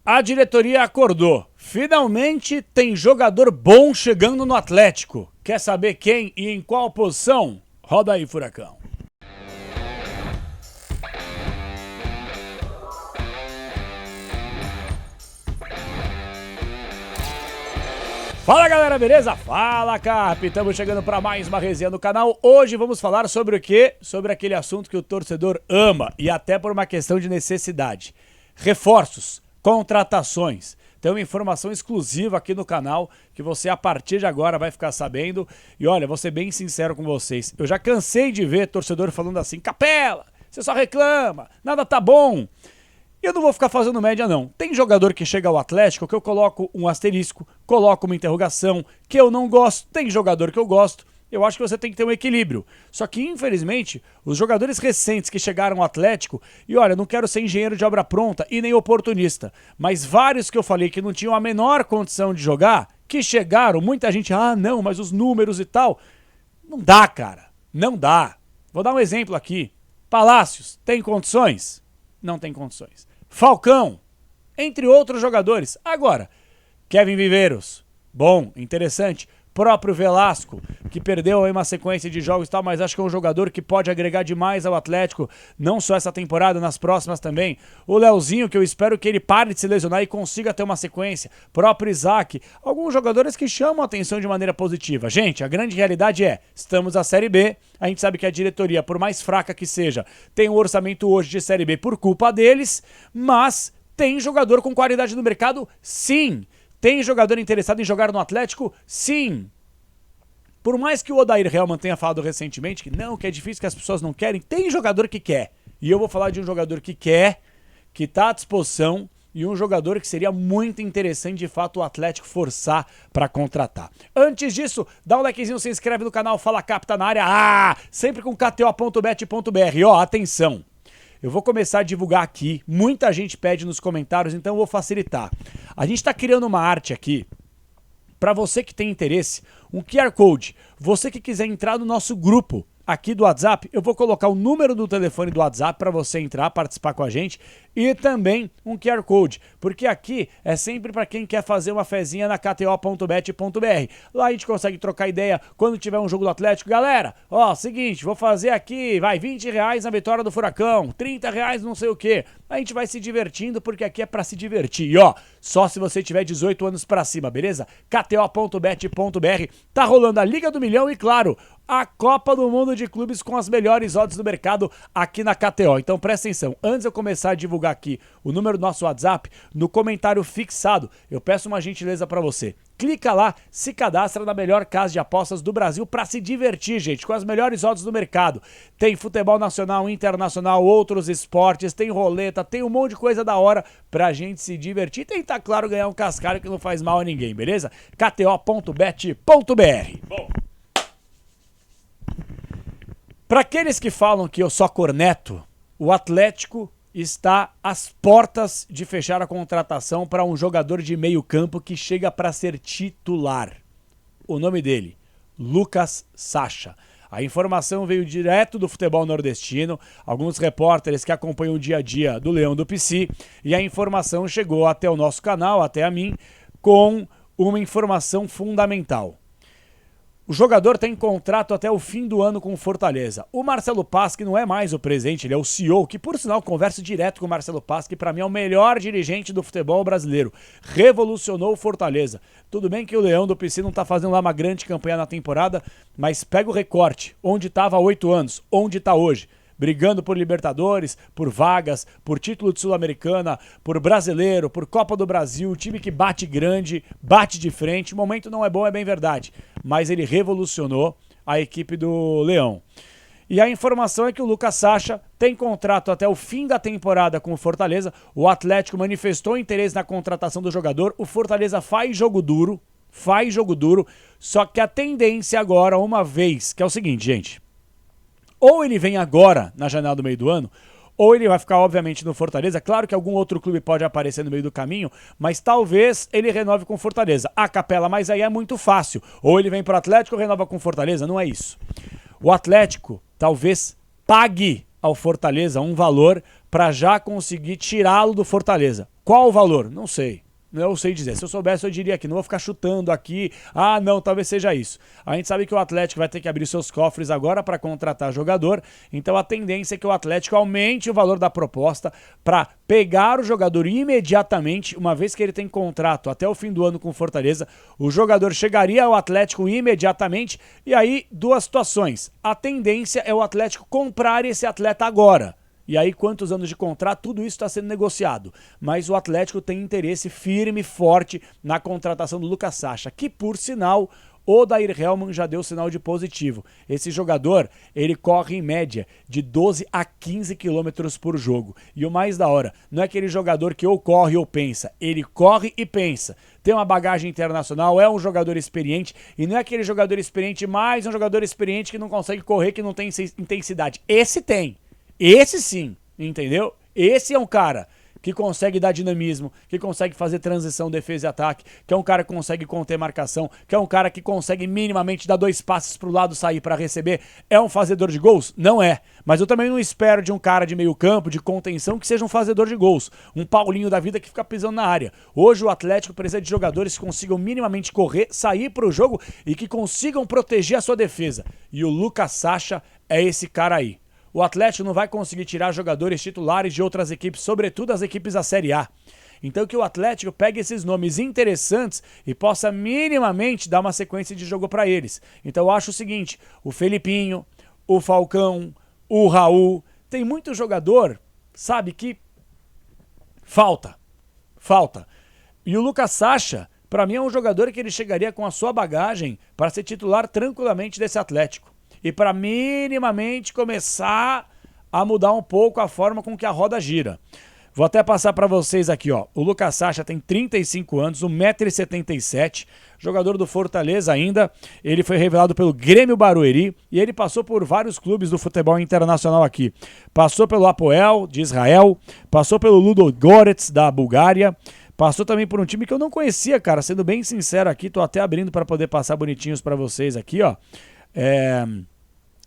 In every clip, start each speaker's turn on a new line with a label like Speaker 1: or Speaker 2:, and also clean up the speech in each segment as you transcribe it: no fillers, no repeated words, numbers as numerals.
Speaker 1: A diretoria acordou. Finalmente tem jogador bom chegando no Atlético. Quer saber quem e em qual posição? Roda aí, Furacão. Fala galera, beleza? Fala Cap, estamos chegando para mais uma resenha do canal. Hoje vamos falar sobre o quê? Sobre aquele assunto que o torcedor ama e até por uma questão de necessidade. Reforços, contratações. Tem uma informação exclusiva aqui no canal que você a partir de agora vai ficar sabendo. E olha, vou ser bem sincero com vocês, eu já cansei de ver torcedor falando assim: Capela, você só reclama, nada tá bom. Eu não vou ficar fazendo média não. Tem jogador que chega ao Atlético que eu coloco um asterisco, coloco uma interrogação, que eu não gosto. Tem jogador que eu gosto. Eu acho que você tem que ter um equilíbrio. Só que, infelizmente, os jogadores recentes que chegaram ao Atlético, e olha, não quero ser engenheiro de obra pronta e nem oportunista, mas vários que eu falei que não tinham a menor condição de jogar, que chegaram, muita gente, não, mas os números e tal. Não dá, cara. Não dá. Vou dar um exemplo aqui. Palácios, tem condições? Não tem condições. Falcão, entre outros jogadores. Agora, Kevin Viveiros, bom, interessante. Próprio Velasco, que perdeu aí uma sequência de jogos e tal, mas acho que é um jogador que pode agregar demais ao Atlético, não só essa temporada, nas próximas também. O Leozinho, que eu espero que ele pare de se lesionar e consiga ter uma sequência. Próprio Isaac, alguns jogadores que chamam a atenção de maneira positiva. Gente, a grande realidade é, estamos na Série B, a gente sabe que a diretoria, por mais fraca que seja, tem um orçamento hoje de Série B por culpa deles, mas tem jogador com qualidade no mercado, sim. Tem jogador interessado em jogar no Atlético? Sim. Por mais que o Odair Hellmann tenha falado recentemente que não, que é difícil, que as pessoas não querem, tem jogador que quer. E eu vou falar de um jogador que quer, que está à disposição e um jogador que seria muito interessante de fato o Atlético forçar para contratar. Antes disso, dá um likezinho, se inscreve no canal, Fala Cap, tá na área, sempre com kto.bet.br. Ó, atenção. Eu vou começar a divulgar aqui, muita gente pede nos comentários, então eu vou facilitar. A gente está criando uma arte aqui, para você que tem interesse, um QR Code. Você que quiser entrar no nosso grupo aqui do WhatsApp, eu vou colocar o número do telefone do WhatsApp para você entrar, participar com a gente e também um QR Code, porque aqui é sempre para quem quer fazer uma fezinha na kto.bet.br. Lá a gente consegue trocar ideia quando tiver um jogo do Atlético. Galera, ó, seguinte, vou fazer aqui, vai R$20 na vitória do Furacão, R$30 não sei o que. A gente vai se divertindo porque aqui é para se divertir. E ó, só se você tiver 18 anos para cima, beleza? kto.bet.br. Tá rolando a Liga do Milhão e claro, a Copa do Mundo de Clubes com as melhores odds do mercado aqui na KTO. Então presta atenção, antes de eu começar a divulgar aqui o número do nosso WhatsApp, no comentário fixado, eu peço uma gentileza para você. Clica lá, se cadastra na melhor casa de apostas do Brasil para se divertir, gente, com as melhores odds do mercado. Tem futebol nacional, internacional, outros esportes, tem roleta, tem um monte de coisa da hora pra gente se divertir e tentar, claro, ganhar um cascalho que não faz mal a ninguém, beleza? kto.bet.br. Bom, para aqueles que falam que eu só corneto, o Atlético está às portas de fechar a contratação para um jogador de meio campo que chega para ser titular. O nome dele, Lucas Sacha. A informação veio direto do futebol nordestino, alguns repórteres que acompanham o dia a dia do Leão do Pici, e a informação chegou até o nosso canal, até a mim, com uma informação fundamental. O jogador tem contrato até o fim do ano com o Fortaleza. O Marcelo Paz, que não é mais o presidente, ele é o CEO, que por sinal converso direto com o Marcelo Paz, que para mim é o melhor dirigente do futebol brasileiro. Revolucionou o Fortaleza. Tudo bem que o Leão do PC não tá fazendo lá uma grande campanha na temporada, mas pega o recorte, onde estava há 8 anos, onde está hoje. Brigando por Libertadores, por vagas, por título de Sul-Americana, por Brasileiro, por Copa do Brasil, time que bate grande, bate de frente. O momento não é bom, é bem verdade, mas ele revolucionou a equipe do Leão. E a informação é que o Lucas Sacha tem contrato até o fim da temporada com o Fortaleza. O Atlético manifestou interesse na contratação do jogador. O Fortaleza faz jogo duro, só que a tendência agora, uma vez, que é o seguinte, gente. Ou ele vem agora, na janela do meio do ano, ou ele vai ficar, obviamente, no Fortaleza. Claro que algum outro clube pode aparecer no meio do caminho, mas talvez ele renove com o Fortaleza. A Capela, mas aí é muito fácil. Ou ele vem para o Atlético ou renova com o Fortaleza, não é isso. O Atlético talvez pague ao Fortaleza um valor para já conseguir tirá-lo do Fortaleza. Qual o valor? Não sei. Não sei dizer. Se eu soubesse, eu diria que não vou ficar chutando aqui. Ah, não, talvez seja isso. A gente sabe que o Atlético vai ter que abrir seus cofres agora para contratar jogador. Então a tendência é que o Atlético aumente o valor da proposta para pegar o jogador imediatamente, uma vez que ele tem contrato até o fim do ano com o Fortaleza. O jogador chegaria ao Atlético imediatamente. E aí, duas situações. A tendência é o Atlético comprar esse atleta agora. E aí, quantos anos de contrato, tudo isso está sendo negociado. Mas o Atlético tem interesse firme e forte na contratação do Lucas Sacha, que, por sinal, o Dair Helman já deu sinal de positivo. Esse jogador, ele corre em média de 12 a 15 quilômetros por jogo. E o mais da hora, não é aquele jogador que ou corre ou pensa. Ele corre e pensa. Tem uma bagagem internacional, é um jogador experiente. E não é aquele jogador experiente, mais um jogador experiente que não consegue correr, que não tem intensidade. Esse tem. Esse sim, entendeu? Esse é um cara que consegue dar dinamismo, que consegue fazer transição, defesa e ataque, que é um cara que consegue conter marcação, que é um cara que consegue minimamente dar 2 passes pro lado, sair para receber. É um fazedor de gols? Não é. Mas eu também não espero de um cara de meio campo, de contenção, que seja um fazedor de gols. Um Paulinho da vida que fica pisando na área. Hoje o Atlético precisa de jogadores que consigam minimamente correr, sair pro jogo e que consigam proteger a sua defesa. E o Lucas Sacha é esse cara aí. O Atlético não vai conseguir tirar jogadores titulares de outras equipes, sobretudo as equipes da Série A. Então que o Atlético pegue esses nomes interessantes e possa minimamente dar uma sequência de jogo para eles. Então eu acho o seguinte, o Felipinho, o Falcão, o Raul, tem muito jogador, sabe, que falta. E o Lucas Sacha, para mim é um jogador que ele chegaria com a sua bagagem para ser titular tranquilamente desse Atlético. E para minimamente começar a mudar um pouco a forma com que a roda gira. Vou até passar para vocês aqui, ó. O Lucas Sacha tem 35 anos, 1,77 m, jogador do Fortaleza ainda. Ele foi revelado pelo Grêmio Barueri e ele passou por vários clubes do futebol internacional aqui. Passou pelo Apoel, de Israel, passou pelo Ludogorets, da Bulgária. Passou também por um time que eu não conhecia, cara. Sendo bem sincero aqui, tô até abrindo para poder passar bonitinhos para vocês aqui, ó.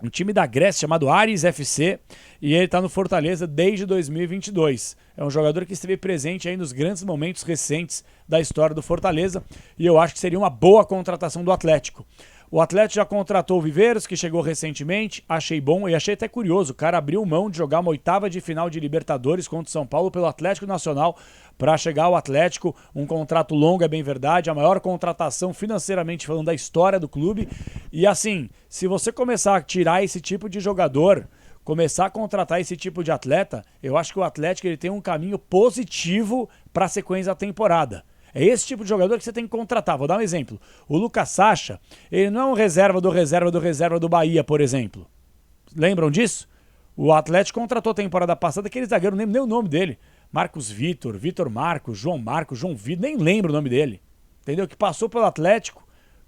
Speaker 1: Um time da Grécia chamado Ares FC e ele está no Fortaleza desde 2022. É um jogador que esteve presente aí nos grandes momentos recentes da história do Fortaleza e eu acho que seria uma boa contratação do Atlético. O Atlético já contratou o Viveiros, que chegou recentemente, achei bom e achei até curioso. O cara abriu mão de jogar uma 8ª de final de Libertadores contra o São Paulo pelo Atlético Nacional para chegar ao Atlético. Um contrato longo, é bem verdade, a maior contratação financeiramente falando da história do clube. E assim, se você começar a tirar esse tipo de jogador, começar a contratar esse tipo de atleta, eu acho que o Atlético ele tem um caminho positivo para a sequência da temporada. É esse tipo de jogador que você tem que contratar. Vou dar um exemplo. O Lucas Sacha, ele não é um reserva do Bahia, por exemplo. Lembram disso? O Atlético contratou a temporada passada aquele zagueiro, não lembro nem o nome dele. Marcos Vitor, Vitor Marcos, João Vitor, nem lembro o nome dele. Entendeu? Que passou pelo Atlético,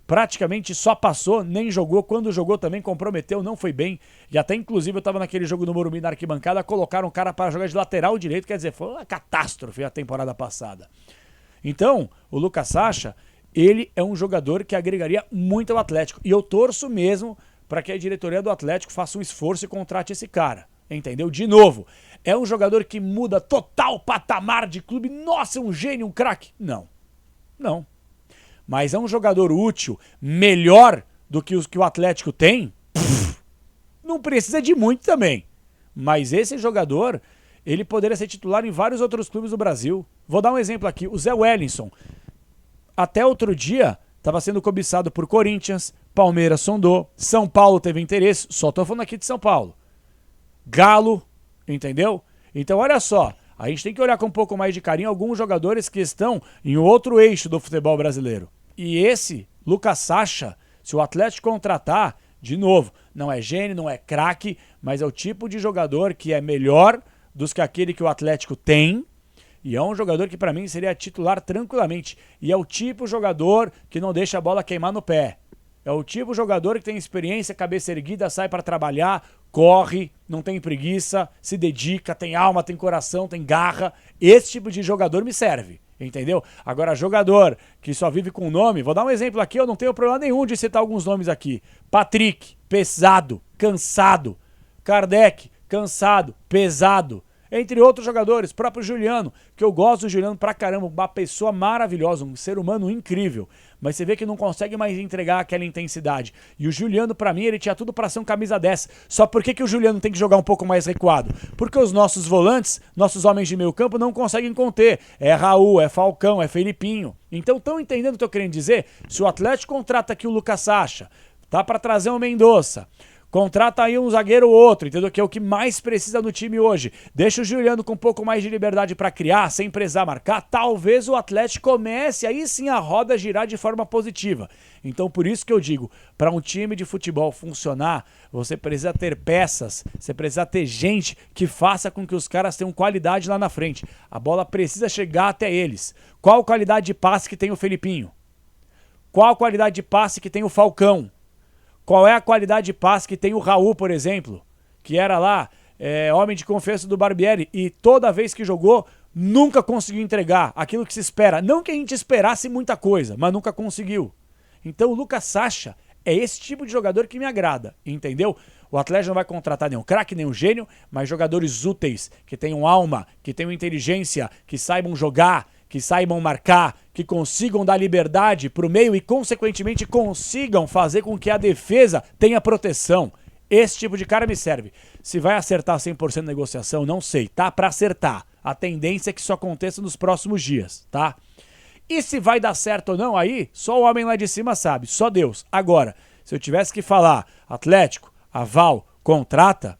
Speaker 1: praticamente só passou, nem jogou. Quando jogou também comprometeu, não foi bem. E até inclusive eu tava naquele jogo no Morumbi na arquibancada, colocaram um cara para jogar de lateral direito, quer dizer, foi uma catástrofe a temporada passada. Então, o Lucas Sacha, ele é um jogador que agregaria muito ao Atlético. E eu torço mesmo para que a diretoria do Atlético faça um esforço e contrate esse cara. Entendeu? De novo, é um jogador que muda total patamar de clube. Nossa, é um gênio, um craque. Não. Mas é um jogador útil, melhor do que os que o Atlético tem? Não precisa de muito também. Mas esse jogador, ele poderia ser titular em vários outros clubes do Brasil. Vou dar um exemplo aqui. O Zé Wellington, até outro dia, estava sendo cobiçado por Corinthians, Palmeiras sondou, São Paulo teve interesse, só estou falando aqui de São Paulo. Galo, entendeu? Então olha só, a gente tem que olhar com um pouco mais de carinho alguns jogadores que estão em outro eixo do futebol brasileiro. E esse, Lucas Sacha, se o Atlético contratar, de novo, não é gênio, não é craque, mas é o tipo de jogador que é melhor dos que aquele que o Atlético tem. E é um jogador que para mim seria titular tranquilamente. E é o tipo de jogador que não deixa a bola queimar no pé. É o tipo de jogador que tem experiência, cabeça erguida, sai para trabalhar, corre, não tem preguiça, se dedica, tem alma, tem coração, tem garra. Esse tipo de jogador me serve, entendeu? Agora, jogador que só vive com nome, vou dar um exemplo aqui, eu não tenho problema nenhum de citar alguns nomes aqui. Patrick, pesado, cansado. Kardec, cansado, pesado. Entre outros jogadores, próprio Juliano, que eu gosto do Juliano pra caramba, uma pessoa maravilhosa, um ser humano incrível. Mas você vê que não consegue mais entregar aquela intensidade. E o Juliano, pra mim, ele tinha tudo pra ser um camisa 10. Só por que o Juliano tem que jogar um pouco mais recuado? Porque os nossos volantes, nossos homens de meio campo, não conseguem conter. É Raul, é Falcão, é Felipinho. Então, estão entendendo o que eu tô querendo dizer? Se o Atlético contrata aqui o Lucas Sacha, tá pra trazer o Mendonça, contrata aí um zagueiro ou outro, entendeu? Que é o que mais precisa no time hoje. Deixa o Juliano com um pouco mais de liberdade para criar, sem precisar marcar. Talvez o Atlético comece aí sim a roda girar de forma positiva. Então por isso que eu digo, para um time de futebol funcionar, você precisa ter peças, você precisa ter gente que faça com que os caras tenham qualidade lá na frente. A bola precisa chegar até eles. Qual qualidade de passe que tem o Felipinho? Qual qualidade de passe que tem o Falcão? Qual é a qualidade de passe que tem o Raul, por exemplo, que era lá homem de confiança do Barbieri e toda vez que jogou nunca conseguiu entregar aquilo que se espera. Não que a gente esperasse muita coisa, mas nunca conseguiu. Então o Lucas Sacha é esse tipo de jogador que me agrada, entendeu? O Atlético não vai contratar nenhum craque, nenhum gênio, mas jogadores úteis, que tenham alma, que tenham inteligência, que saibam jogar, que saibam marcar, que consigam dar liberdade para o meio e, consequentemente, consigam fazer com que a defesa tenha proteção. Esse tipo de cara me serve. Se vai acertar 100% na negociação, não sei. Tá para acertar. A tendência é que isso aconteça nos próximos dias, tá? E se vai dar certo ou não aí, só o homem lá de cima sabe. Só Deus. Agora, se eu tivesse que falar Atlético, aval, contrata,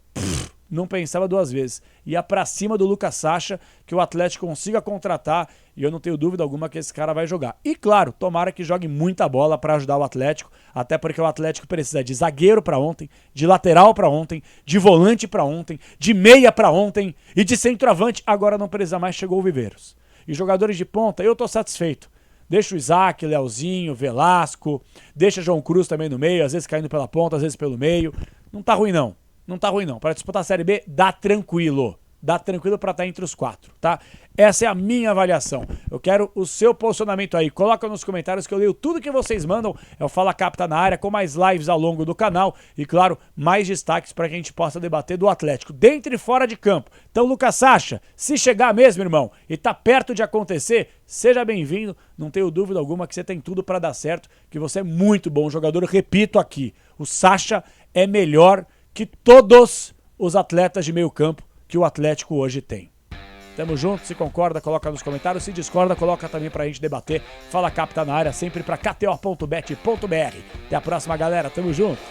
Speaker 1: não pensava duas vezes. Ia pra cima do Lucas Sacha, que o Atlético consiga contratar, e eu não tenho dúvida alguma que esse cara vai jogar. E claro, tomara que jogue muita bola pra ajudar o Atlético, até porque o Atlético precisa de zagueiro pra ontem, de lateral pra ontem, de volante pra ontem, de meia pra ontem e de centroavante. Agora não precisa mais, chegou o Viveiros. E jogadores de ponta, eu tô satisfeito. Deixa o Isaac, Leozinho, Velasco, deixa João Cruz também no meio, às vezes caindo pela ponta, às vezes pelo meio. Não tá ruim não. Não tá ruim não. Para disputar a Série B, dá tranquilo. Dá tranquilo para estar entre os 4, tá? Essa é a minha avaliação. Eu quero o seu posicionamento aí. Coloca nos comentários que eu leio tudo que vocês mandam. É o Fala Capta na área, com mais lives ao longo do canal. E, claro, mais destaques para que a gente possa debater do Atlético, dentro e fora de campo. Então, Lucas Sacha, se chegar mesmo, irmão, e tá perto de acontecer, seja bem-vindo. Não tenho dúvida alguma que você tem tudo para dar certo, que você é muito bom jogador. Eu repito aqui, o Sacha é melhor que todos os atletas de meio campo que o Atlético hoje tem. Tamo junto, se concorda, coloca nos comentários, se discorda, coloca também pra gente debater. Fala Capta na área, sempre pra kto.bet.br. Até a próxima, galera, tamo junto.